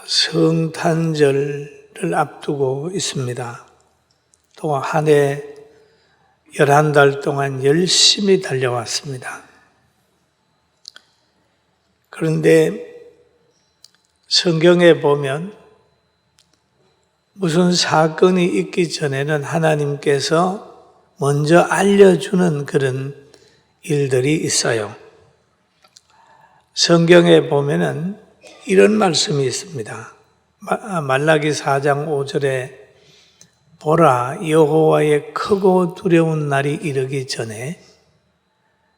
성탄절을 앞두고 있습니다. 또 한 해 11달 동안 열심히 달려왔습니다. 그런데 성경에 보면 무슨 사건이 있기 전에는 하나님께서 먼저 알려주는 그런 일들이 있어요. 성경에 보면은 이런 말씀이 있습니다. 말라기 4장 5절에 보라, 여호와의 크고 두려운 날이 이르기 전에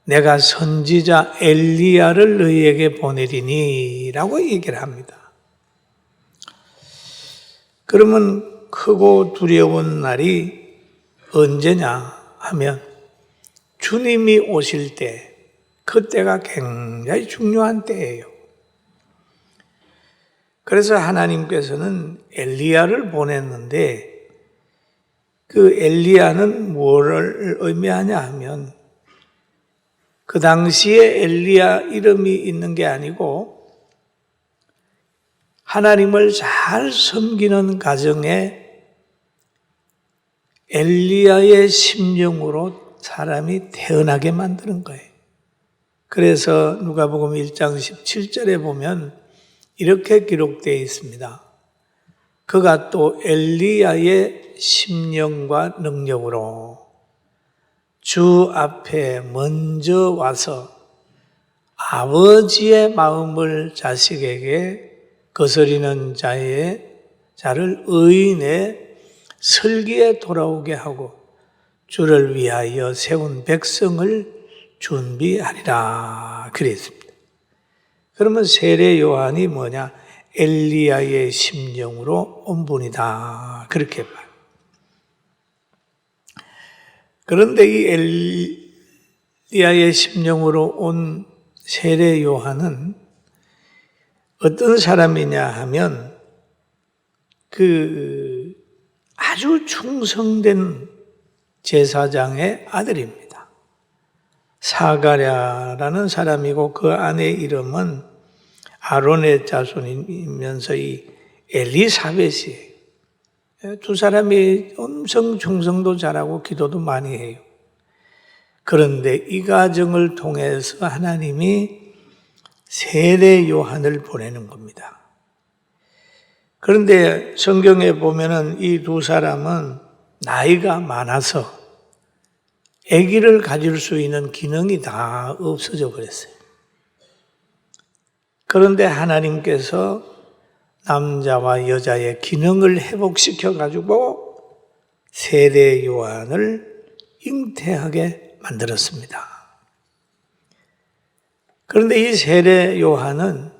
내가 선지자 엘리야를 너희에게 보내리니 라고 얘기를 합니다. 그러면 크고 두려운 날이 언제냐 하면 주님이 오실 때, 그때가 굉장히 중요한 때예요. 그래서 하나님께서는 엘리야를 보냈는데 그 엘리야는 뭐를 의미하냐 하면 그 당시에 엘리야 이름이 있는 게 아니고 하나님을 잘 섬기는 가정에 엘리야의 심령으로 사람이 태어나게 만드는 거예요. 그래서 누가복음 1장 17절에 보면 이렇게 기록되어 있습니다. 그가 또 엘리야의 심령과 능력으로 주 앞에 먼저 와서 아버지의 마음을 자식에게 거스리는 자를 의인의 설기에 돌아오게 하고 주를 위하여 세운 백성을 준비하리라 그랬습니다. 그러면 세례 요한이 뭐냐? 엘리야의 심령으로 온 분이다 그렇게 봐요. 그런데 이 엘리야의 심령으로 온 세례 요한은 어떤 사람이냐 하면 그 아주 충성된 제사장의 아들입니다. 사가랴라는 사람이고 그 아내 이름은 아론의 자손이면서 이 엘리사벳이에요. 두 사람이 엄청 충성도 잘하고 기도도 많이 해요. 그런데 이 가정을 통해서 하나님이 세례 요한을 보내는 겁니다. 그런데 성경에 보면은 이 두 사람은 나이가 많아서 아기를 가질 수 있는 기능이 다 없어져 버렸어요. 그런데 하나님께서 남자와 여자의 기능을 회복시켜 가지고 세례 요한을 잉태하게 만들었습니다. 그런데 이 세례 요한은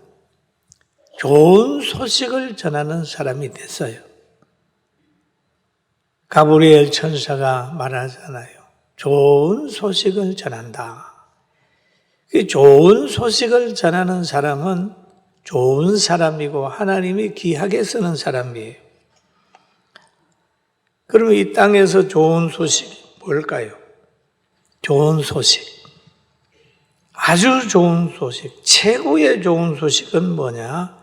좋은 소식을 전하는 사람이 됐어요. 가브리엘 천사가 말하잖아요. 좋은 소식을 전한다. 좋은 소식을 전하는 사람은 좋은 사람이고 하나님이 귀하게 쓰는 사람이에요. 그러면 이 땅에서 좋은 소식이 뭘까요? 좋은 소식. 아주 좋은 소식. 최고의 좋은 소식은 뭐냐?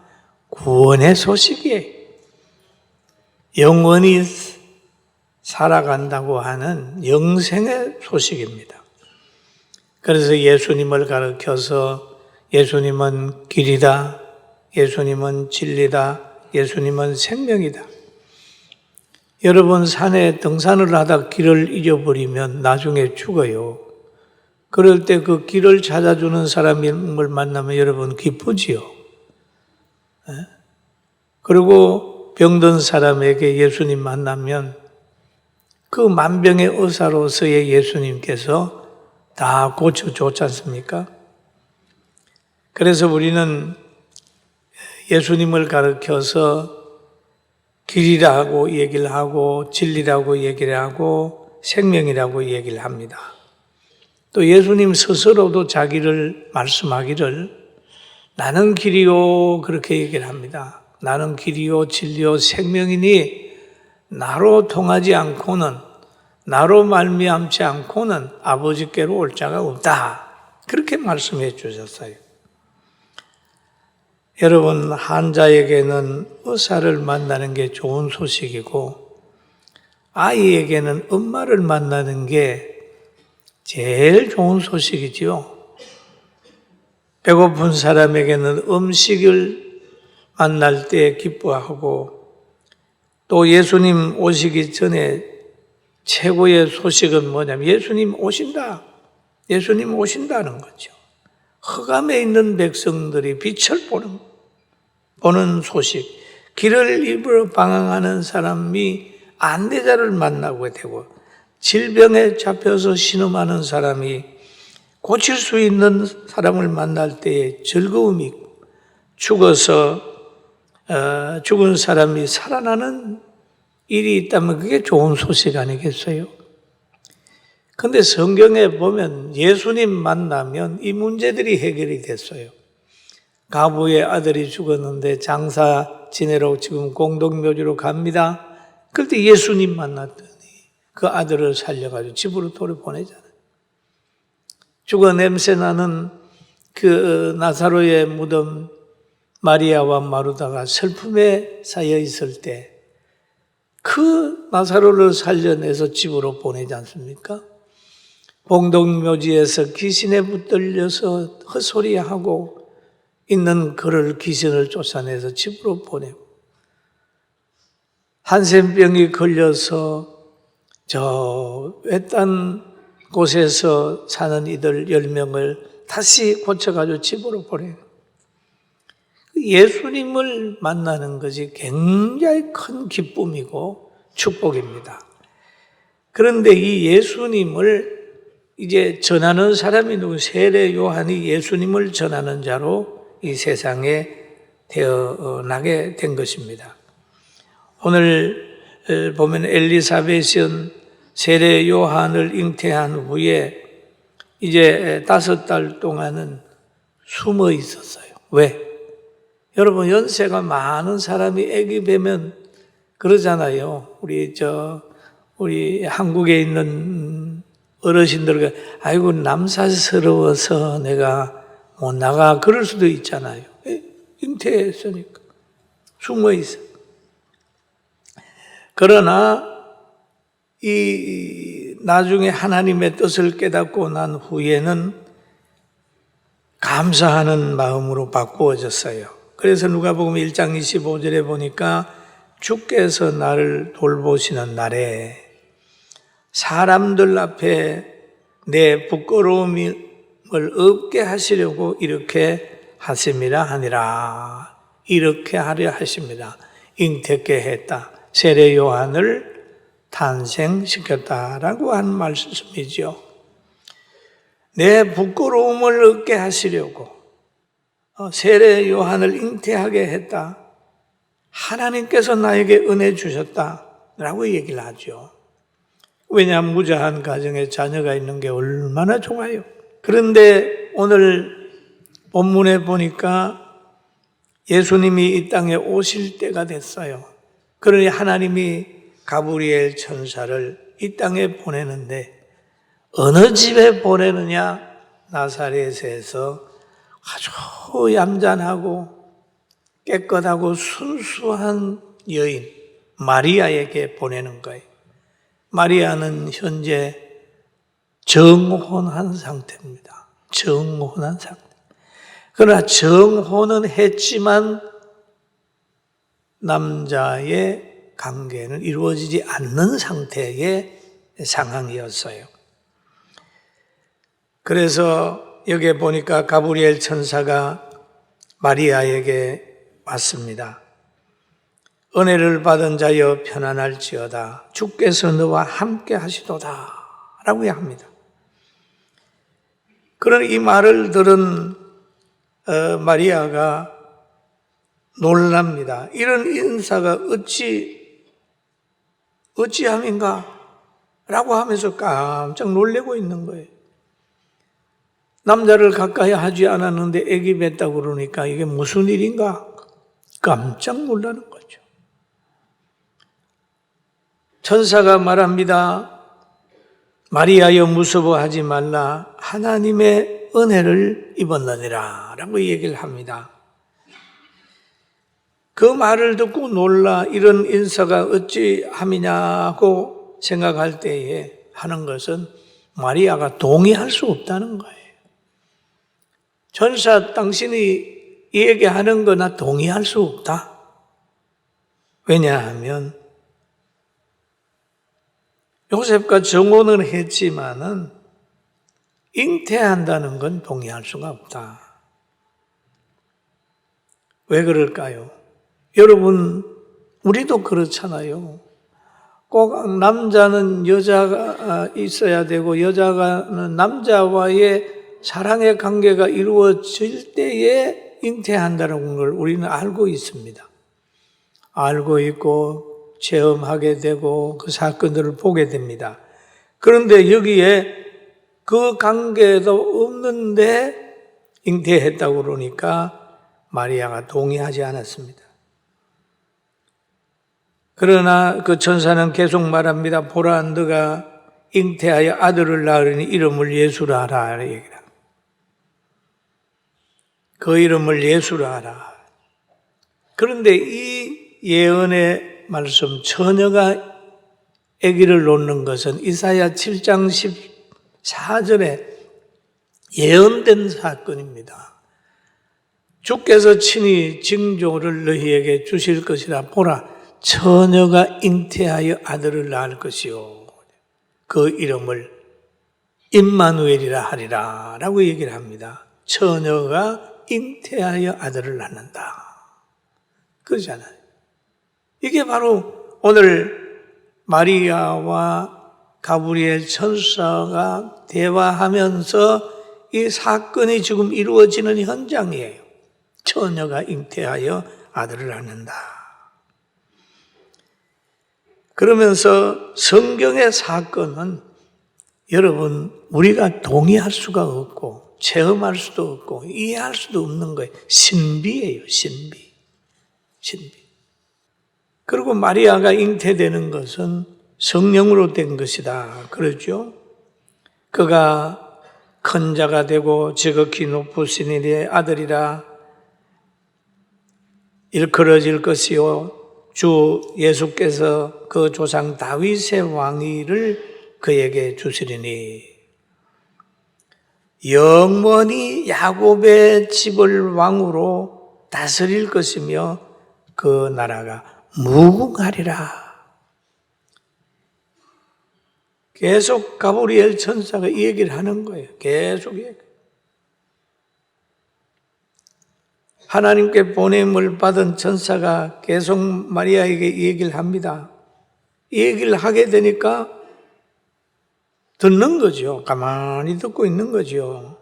구원의 소식이에요. 영원히 살아간다고 하는 영생의 소식입니다. 그래서 예수님을 가르쳐서 예수님은 길이다, 예수님은 진리다, 예수님은 생명이다. 여러분 산에 등산을 하다 길을 잊어버리면 나중에 죽어요. 그럴 때 그 길을 찾아주는 사람을 만나면 여러분 기쁘지요. 그리고 병든 사람에게 예수님 만나면 그 만병의 의사로서의 예수님께서 다 고쳐줬지 않습니까? 그래서 우리는 예수님을 가르쳐서 길이라고 얘기를 하고 진리라고 얘기를 하고 생명이라고 얘기를 합니다. 또 예수님 스스로도 자기를 말씀하기를 나는 길이요 그렇게 얘기를 합니다. 나는 길이요 진리요 생명이니 나로 통하지 않고는 나로 말미암지 않고는 아버지께로 올 자가 없다. 그렇게 말씀해 주셨어요. 여러분, 환자에게는 의사를 만나는 게 좋은 소식이고 아이에게는 엄마를 만나는 게 제일 좋은 소식이지요. 배고픈 사람에게는 음식을 만날 때 기뻐하고, 또 예수님 오시기 전에 최고의 소식은 뭐냐면 예수님 오신다. 예수님 오신다는 거죠. 흑암에 있는 백성들이 빛을 보는 소식. 길을 잃어 방황하는 사람이 안내자를 만나게 되고, 질병에 잡혀서 신음하는 사람이 고칠 수 있는 사람을 만날 때에 즐거움이 있고, 죽은 사람이 살아나는 일이 있다면 그게 좋은 소식 아니겠어요? 근데 성경에 보면 예수님 만나면 이 문제들이 해결이 됐어요. 가부의 아들이 죽었는데 장사 지내러 지금 공동묘지로 갑니다. 그때 예수님 만났더니 그 아들을 살려가지고 집으로 돌려보내잖아요. 죽어 냄새나는 그 나사로의 무덤, 마리아와 마르다가 슬픔에 쌓여 있을 때 그 나사로를 살려내서 집으로 보내지 않습니까? 공동묘지에서 귀신에 붙들려서 헛소리하고 있는 그를 귀신을 쫓아내서 집으로 보내고, 한센병이 걸려서 저 외딴 곳에서 사는 이들 10명을 다시 고쳐가지고 집으로 보내고, 예수님을 만나는 것이 굉장히 큰 기쁨이고 축복입니다. 그런데 이 예수님을 이제 전하는 사람이 누구? 세례 요한이 예수님을 전하는 자로 이 세상에 태어나게 된 것입니다. 오늘 보면 엘리사벳은 세례 요한을 잉태한 후에 이제 5달 동안은 숨어 있었어요. 왜? 여러분, 연세가 많은 사람이 아기 뵈면 그러잖아요. 우리 한국에 있는 어르신들, 아이고 남사스러워서 내가 못 나가, 그럴 수도 있잖아요. 잉태했으니까 숨어 있어. 그러나 이 나중에 하나님의 뜻을 깨닫고 난 후에는 감사하는 마음으로 바꾸어졌어요. 그래서 누가복음 1장 25절에 보니까 주께서 나를 돌보시는 날에 사람들 앞에 내 부끄러움을 없게 하시려고 이렇게 하심이라 하니라. 이렇게 하려 하십니다. 잉태케 했다. 세례 요한을 탄생시켰다라고 한 말씀이죠. 내 부끄러움을 얻게 하시려고 세례 요한을 잉태하게 했다. 하나님께서 나에게 은혜 주셨다라고 얘기를 하죠. 왜냐하면 무자한 가정에 자녀가 있는 게 얼마나 좋아요. 그런데 오늘 본문에 보니까 예수님이 이 땅에 오실 때가 됐어요. 그러니 하나님이 가브리엘 천사를 이 땅에 보내는데 어느 집에 보내느냐? 나사렛에서 아주 얌전하고 깨끗하고 순수한 여인 마리아에게 보내는 거예요. 마리아는 현재 정혼한 상태입니다. 정혼한 상태. 그러나 정혼은 했지만 남자의 관계는 이루어지지 않는 상태의 상황이었어요. 그래서 여기에 보니까 가브리엘 천사가 마리아에게 왔습니다. 은혜를 받은 자여 편안할지어다. 주께서 너와 함께 하시도다 라고 합니다. 그런 이 말을 들은 마리아가 놀랍니다. 이런 인사가 어찌함인가? 라고 하면서 깜짝 놀래고 있는 거예요. 남자를 가까이 하지 않았는데 애기 뱉다고 그러니까 이게 무슨 일인가? 깜짝 놀라는 거죠. 천사가 말합니다. 마리아여 무서워하지 말라. 하나님의 은혜를 입었느니라 라고 얘기를 합니다. 그 말을 듣고 놀라 이런 인사가 어찌 함이냐고 생각할 때에 하는 것은 마리아가 동의할 수 없다는 거예요. 천사 당신이 얘기하는 거나 동의할 수 없다. 왜냐하면 요셉과 정혼을 했지만은 잉태한다는 건 동의할 수가 없다. 왜 그럴까요? 여러분, 우리도 그렇잖아요. 꼭 남자는 여자가 있어야 되고 여자는 남자와의 사랑의 관계가 이루어질 때에 잉태한다는 걸 우리는 알고 있습니다. 알고 있고 체험하게 되고 그 사건들을 보게 됩니다. 그런데 여기에 그 관계도 없는데 잉태했다고 그러니까 마리아가 동의하지 않았습니다. 그러나 그 천사는 계속 말합니다. 보라, 너가 잉태하여 아들을 낳으니 이름을 예수라 하라. 그 이름을 예수라 하라. 그런데 이 예언의 말씀, 처녀가 아기를 놓는 것은 이사야 7장 14절에 예언된 사건입니다. 주께서 친히 징조를 너희에게 주실 것이라. 보라, 처녀가 잉태하여 아들을 낳을 것이요 그 이름을 임마누엘이라 하리라 라고 얘기를 합니다. 처녀가 잉태하여 아들을 낳는다 그러잖아요. 이게 바로 오늘 마리아와 가브리엘 천사가 대화하면서 이 사건이 지금 이루어지는 현장이에요. 처녀가 잉태하여 아들을 낳는다. 그러면서 성경의 사건은 여러분 우리가 동의할 수가 없고 체험할 수도 없고 이해할 수도 없는 거예요. 신비예요. 신비. 그리고 마리아가 잉태되는 것은 성령으로 된 것이다. 그렇죠? 그가 큰 자가 되고 지극히 높으신 이의 아들이라 일컬어질 것이요 주 예수께서 그 조상 다윗의 왕위를 그에게 주시리니 영원히 야곱의 집을 왕으로 다스릴 것이며 그 나라가 무궁하리라. 계속 가브리엘 천사가 이 얘기를 하는 거예요. 계속 얘기. 하나님께 보냄을 받은 천사가 계속 마리아에게 이 얘기를 합니다. 이 얘기를 하게 되니까 듣는 거죠. 가만히 듣고 있는 거죠.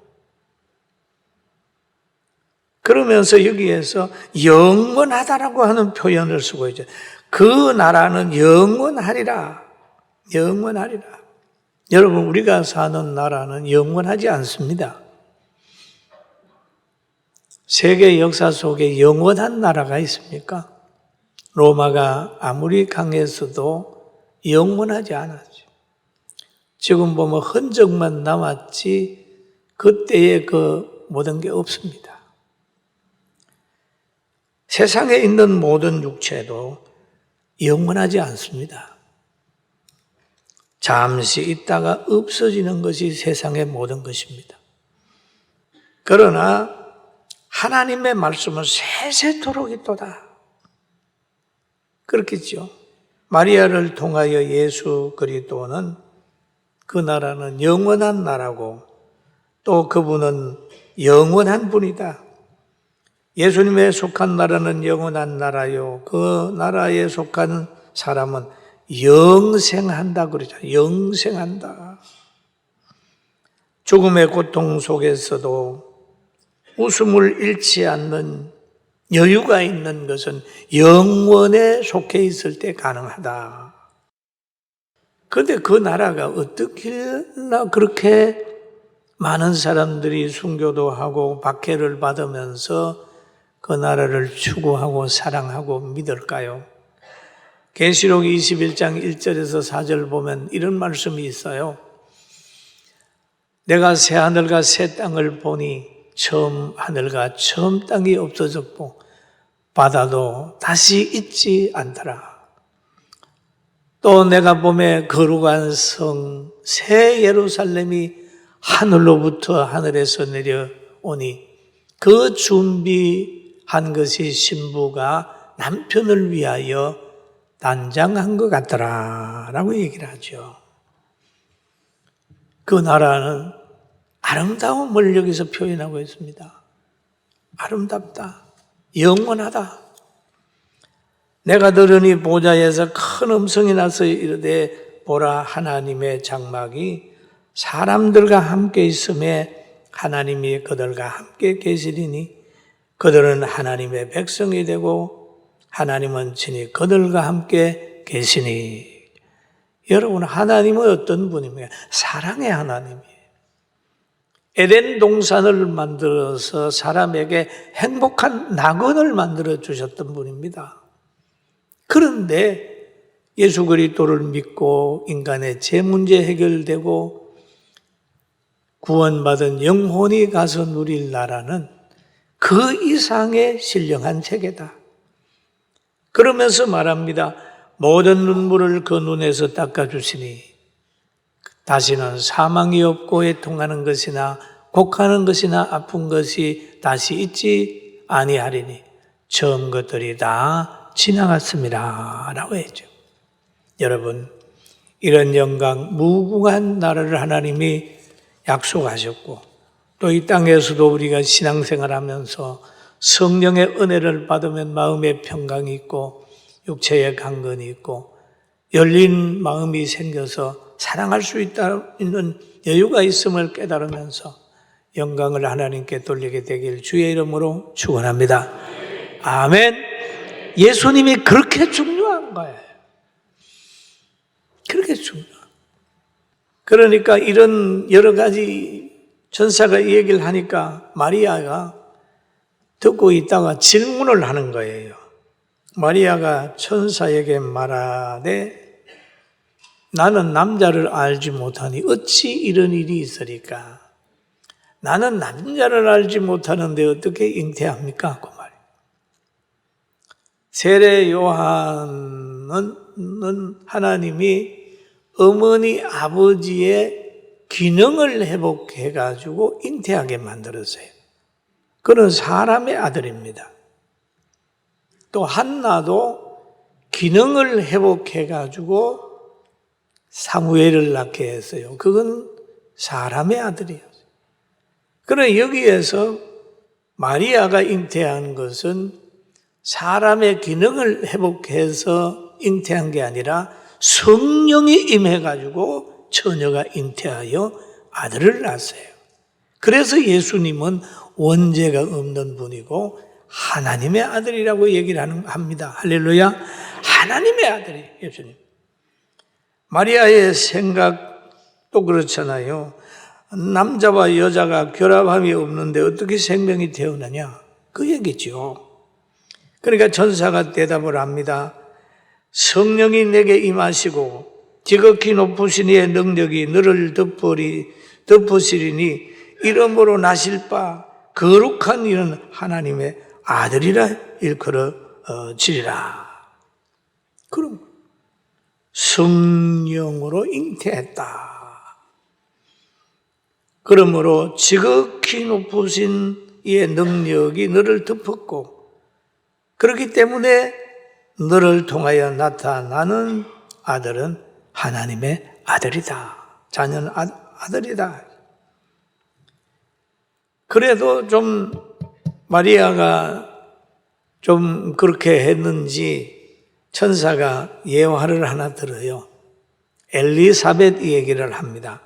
그러면서 여기에서 영원하다라고 하는 표현을 쓰고 있죠. 그 나라는 영원하리라. 영원하리라. 여러분, 우리가 사는 나라는 영원하지 않습니다. 세계 역사 속에 영원한 나라가 있습니까? 로마가 아무리 강했어도 영원하지 않았죠. 지금 보면 흔적만 남았지 그때의 그 모든 게 없습니다. 세상에 있는 모든 육체도 영원하지 않습니다. 잠시 있다가 없어지는 것이 세상의 모든 것입니다. 그러나 하나님의 말씀은 세세토록 있도다. 그렇겠죠. 마리아를 통하여 예수 그리스도는 그 나라는 영원한 나라고 또 그분은 영원한 분이다. 예수님에 속한 나라는 영원한 나라요. 그 나라에 속한 사람은 영생한다 그러잖아요. 영생한다. 죽음의 고통 속에서도 웃음을 잃지 않는 여유가 있는 것은 영원에 속해 있을 때 가능하다. 그런데 그 나라가 어떻게 그렇게 많은 사람들이 순교도 하고 박해를 받으면서 그 나라를 추구하고 사랑하고 믿을까요? 계시록 21장 1절에서 4절 보면 이런 말씀이 있어요. 내가 새 하늘과 새 땅을 보니 처음 하늘과 처음 땅이 없어졌고 받아도 다시 잊지 않더라. 또 내가 봄에 거룩한 성 새 예루살렘이 하늘로부터 하늘에서 내려오니 그 준비한 것이 신부가 남편을 위하여 단장한 것 같더라 라고 얘기를 하죠. 그 나라는 아름다움을 여기서 표현하고 있습니다. 아름답다, 영원하다. 내가 들으니 보좌에서 큰 음성이 나서 이르되 보라, 하나님의 장막이 사람들과 함께 있음에 하나님이 그들과 함께 계시리니 그들은 하나님의 백성이 되고 하나님은 친히 그들과 함께 계시니. 여러분, 하나님은 어떤 분입니까? 사랑의 하나님이에요. 에덴 동산을 만들어서 사람에게 행복한 낙원을 만들어 주셨던 분입니다. 그런데 예수 그리스도를 믿고 인간의 죄 문제 해결되고 구원받은 영혼이 가서 누릴 나라는 그 이상의 신령한 세계다. 그러면서 말합니다. 모든 눈물을 그 눈에서 닦아주시니 다시는 사망이 없고 애통하는 것이나 곡하는 것이나 아픈 것이 다시 있지 아니하리니 처음 것들이 다 지나갔습니다 라고 했죠. 여러분, 이런 영광 무궁한 나라를 하나님이 약속하셨고 또 이 땅에서도 우리가 신앙생활하면서 성령의 은혜를 받으면 마음의 평강이 있고 육체의 강건이 있고 열린 마음이 생겨서 사랑할 수 있는 여유가 있음을 깨달으면서 영광을 하나님께 돌리게 되길 주의 이름으로 축원합니다. 아멘. 예수님이 그렇게 중요한 거예요. 그렇게 중요한. 그러니까 이런 여러 가지 천사가 이 얘기를 하니까 마리아가 듣고 있다가 질문을 하는 거예요. 마리아가 천사에게 말하되 나는 남자를 알지 못하니 어찌 이런 일이 있으리까? 나는 남자를 알지 못하는데 어떻게 잉태합니까? 그 말이에요. 세례 요한은 하나님이 어머니 아버지의 기능을 회복해가지고 잉태하게 만들었어요. 그는 사람의 아들입니다. 또 한나도 기능을 회복해가지고 사무엘을 낳게 했어요. 그건 사람의 아들이었어요. 그러나 여기에서 마리아가 잉태한 것은 사람의 기능을 회복해서 잉태한 게 아니라 성령이 임해가지고 처녀가 잉태하여 아들을 낳았어요. 그래서 예수님은 원죄가 없는 분이고 하나님의 아들이라고 얘기를 합니다. 할렐루야. 하나님의 아들이 예수님. 마리아의 생각도 그렇잖아요. 남자와 여자가 결합함이 없는데 어떻게 생명이 되었느냐? 그 얘기죠. 그러니까 천사가 대답을 합니다. 성령이 내게 임하시고 지극히 높으신 이의 능력이 너를 덮으시리니 이름으로 나실 바 거룩한 이는 하나님의 아들이라 일컬어지리라. 그럼 성령으로 잉태했다. 그러므로 지극히 높으신 이의 능력이 너를 덮었고 그렇기 때문에 너를 통하여 나타나는 아들은 하나님의 아들이다. 자녀는 아들이다. 그래도 좀 마리아가 좀 그렇게 했는지 천사가 예화를 하나 들어요. 엘리사벳 얘기를 합니다.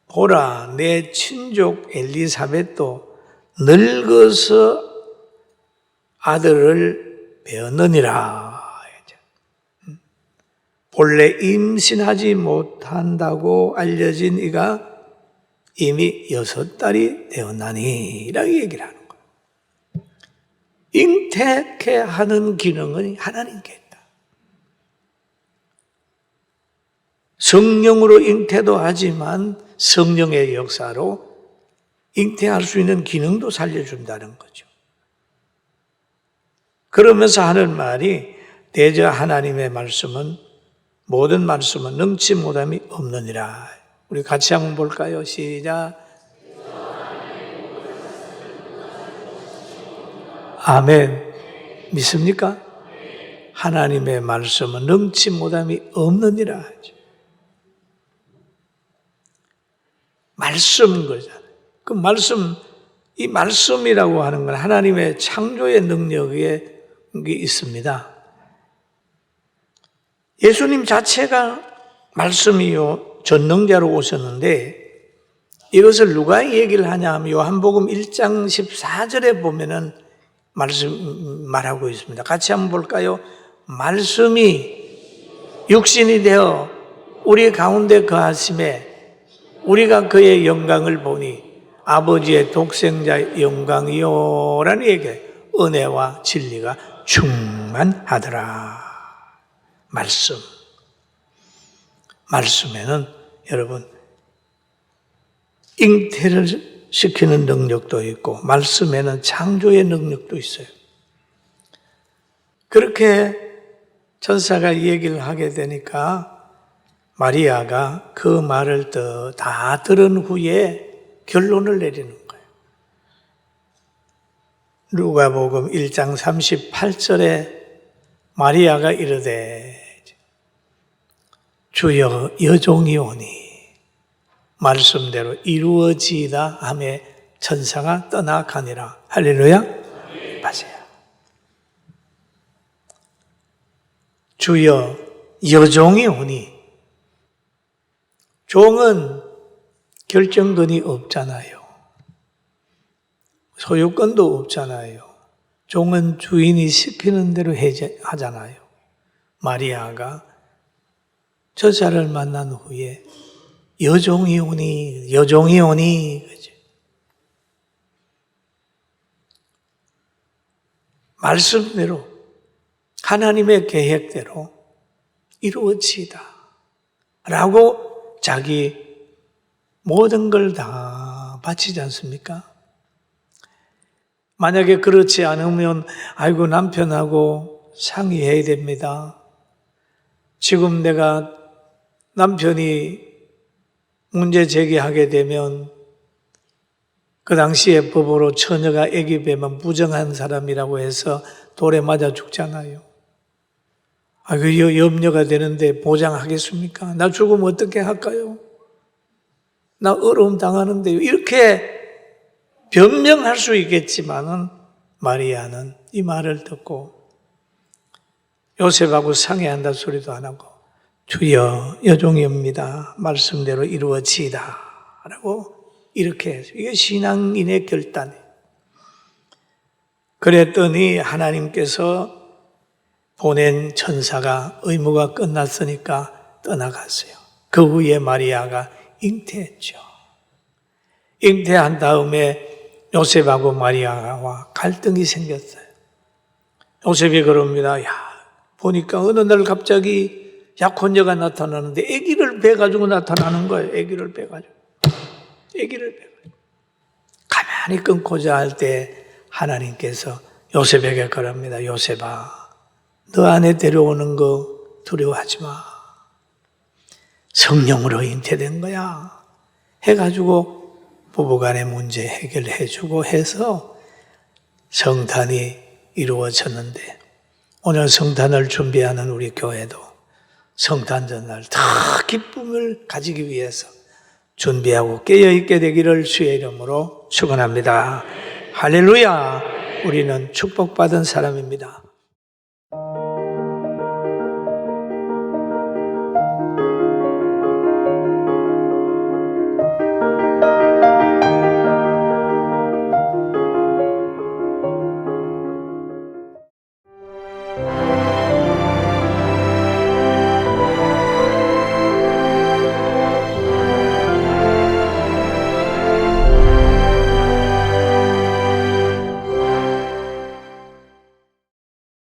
보라, 내 친족 엘리사벳도 늙어서 아들을 배었느니라. 본래 임신하지 못한다고 알려진 이가 이미 6달이 되었나니 라고 얘기를 하는 거예요. 잉태케 하는 기능은 하나님께 있다. 성령으로 잉태도 하지만 성령의 역사로 잉태할 수 있는 기능도 살려준다는 거죠. 그러면서 하는 말이 대저 하나님의 말씀은 모든 말씀은 능치 못함이 없느니라. 우리 같이 한번 볼까요? 시작. 아멘. 믿습니까? 하나님의 말씀은 능치 못함이 없느니라. 말씀 거잖아요. 그 말씀, 이 말씀이라고 하는 건 하나님의 창조의 능력이 있습니다. 예수님 자체가 말씀이요 전능자로 오셨는데 이것을 누가 얘기를 하냐 하면 요한복음 1장 14절에 보면은 말하고 있습니다. 같이 한번 볼까요? 말씀이 육신이 되어 우리 가운데 거하심에 우리가 그의 영광을 보니 아버지의 독생자의 영광이요 라는 얘기예요. 은혜와 진리가 충만하더라. 말씀에는 여러분 잉태를 시키는 능력도 있고 말씀에는 창조의 능력도 있어요. 그렇게 천사가 얘기를 하게 되니까 마리아가 그 말을 다 들은 후에 결론을 내리는 거예요. 누가복음 1장 38절에 마리아가 이르되 주여 여종이 오니 말씀대로 이루어지이다 하며 천사가 떠나가니라. 할렐루야. 맞아요. 주여 여종이 오니 종은 결정권이 없잖아요. 소유권도 없잖아요. 종은 주인이 시키는 대로 하잖아요. 마리아가 천사를 만난 후에 여종이 오니 그죠? 말씀대로 하나님의 계획대로 이루어지다 라고 자기 모든 걸 다 바치지 않습니까? 만약에 그렇지 않으면 아이고 남편하고 상의해야 됩니다. 지금 내가 남편이 문제 제기하게 되면 그 당시에 법으로 처녀가 아기 배면 부정한 사람이라고 해서 돌에 맞아 죽잖아요. 그 염려가 되는데 보장하겠습니까? 나 죽으면 어떻게 할까요? 나 어려움 당하는데요. 이렇게 변명할 수 있겠지만은 마리아는 이 말을 듣고 요셉하고 상의한다 소리도 안 하고 주여 여종이옵니다. 말씀대로 이루어지이다 라고 이렇게 해서 이게 신앙인의 결단이에요. 그랬더니 하나님께서 보낸 천사가 의무가 끝났으니까 떠나갔어요. 그 후에 마리아가 잉태했죠. 잉태한 다음에 요셉하고 마리아와 갈등이 생겼어요. 요셉이 그럽니다. 보니까 어느 날 갑자기 약혼녀가 나타나는데 아기를 베가지고 나타나는 거예요. 아기를 베가지고. 가만히 끊고자 할 때 하나님께서 요셉에게 그럽니다. 요셉아, 너 안에 데려오는 거 두려워하지 마. 성령으로 잉태된 거야. 해가지고 부부간의 문제 해결해주고 해서 성탄이 이루어졌는데 오늘 성탄을 준비하는 우리 교회도 성탄 전날 더 기쁨을 가지기 위해서 준비하고 깨어있게 되기를 주의 이름으로 축원합니다. 할렐루야. 우리는 축복받은 사람입니다.